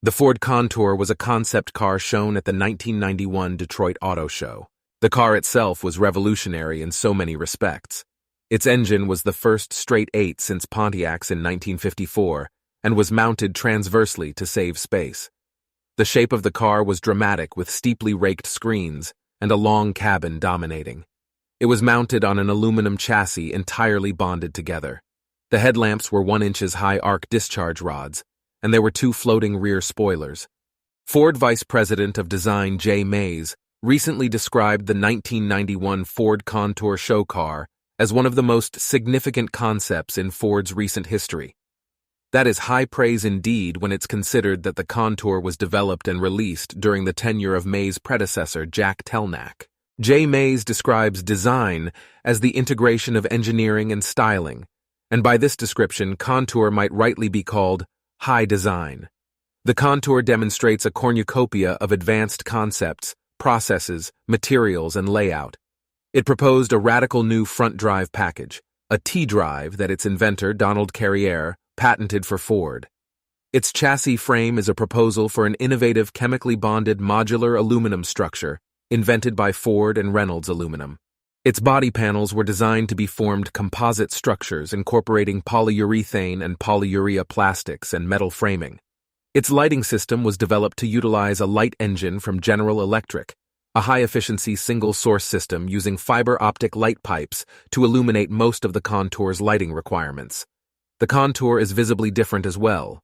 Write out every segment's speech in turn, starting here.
The Ford Contour was a concept car shown at the 1991 Detroit Auto Show. The car itself was revolutionary in so many respects. Its engine was the first straight-eight since Pontiac's in 1954 and was mounted transversely to save space. The shape of the car was dramatic with steeply raked screens and a long cabin dominating. It was mounted on an aluminum chassis entirely bonded together. The headlamps were 1 inch high arc discharge rods, and there were 2 floating rear spoilers. Ford Vice President of Design Jay Mays recently described the 1991 Ford Contour show car as one of the most significant concepts in Ford's recent history. That is high praise indeed when it's considered that the Contour was developed and released during the tenure of Mays' predecessor, Jack Telnack. Jay Mays describes design as the integration of engineering and styling, and by this description, Contour might rightly be called high design. The Contour demonstrates a cornucopia of advanced concepts, processes, materials, and layout. It proposed a radical new front drive package, a T-drive that its inventor, Donald Carriere, patented for Ford. Its chassis frame is a proposal for an innovative chemically bonded modular aluminum structure invented by Ford and Reynolds Aluminum. Its body panels were designed to be formed composite structures incorporating polyurethane and polyurea plastics and metal framing. Its lighting system was developed to utilize a light engine from General Electric, a high-efficiency single-source system using fiber optic light pipes to illuminate most of the Contour's lighting requirements. The Contour is visibly different as well.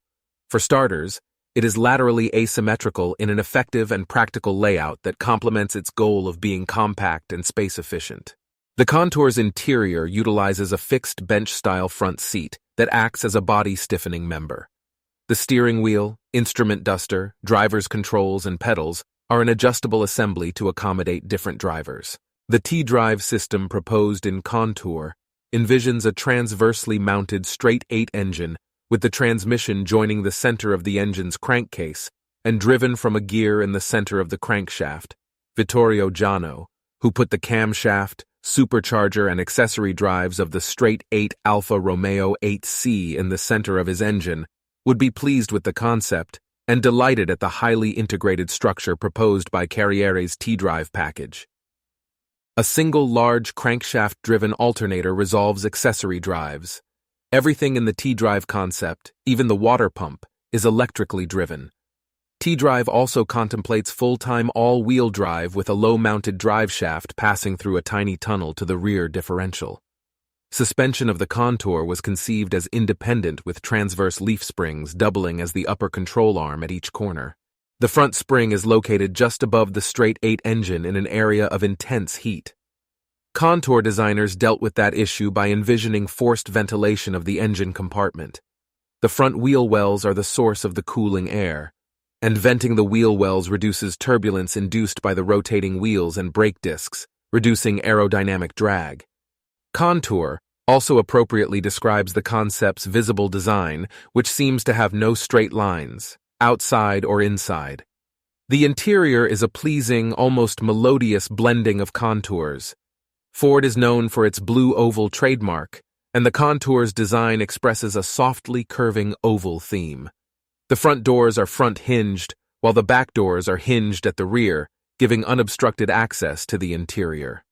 For starters, it is laterally asymmetrical in an effective and practical layout that complements its goal of being compact and space-efficient. The Contour's interior utilizes a fixed bench-style front seat that acts as a body-stiffening member. The steering wheel, instrument duster, driver's controls, and pedals are an adjustable assembly to accommodate different drivers. The T-drive system proposed in Contour envisions a transversely mounted straight-eight engine with the transmission joining the center of the engine's crankcase and driven from a gear in the center of the crankshaft. Vittorio Jano, who put the camshaft, supercharger, and accessory drives of the straight-eight Alfa Romeo 8C in the center of his engine, would be pleased with the concept and delighted at the highly integrated structure proposed by Carriere's T-drive package. A single large crankshaft-driven alternator resolves accessory drives. Everything in the T-drive concept, even the water pump, is electrically driven. T-drive also contemplates full-time all-wheel drive with a low-mounted drive shaft passing through a tiny tunnel to the rear differential. Suspension of the Contour was conceived as independent with transverse leaf springs doubling as the upper control arm at each corner. The front spring is located just above the straight-eight engine in an area of intense heat. Contour designers dealt with that issue by envisioning forced ventilation of the engine compartment. The front wheel wells are the source of the cooling air, and venting the wheel wells reduces turbulence induced by the rotating wheels and brake discs, reducing aerodynamic drag. Contour also appropriately describes the concept's visible design, which seems to have no straight lines, outside or inside. The interior is a pleasing, almost melodious blending of contours. Ford is known for its blue oval trademark, and the Contour's design expresses a softly curving oval theme. The front doors are front-hinged, while the back doors are hinged at the rear, giving unobstructed access to the interior.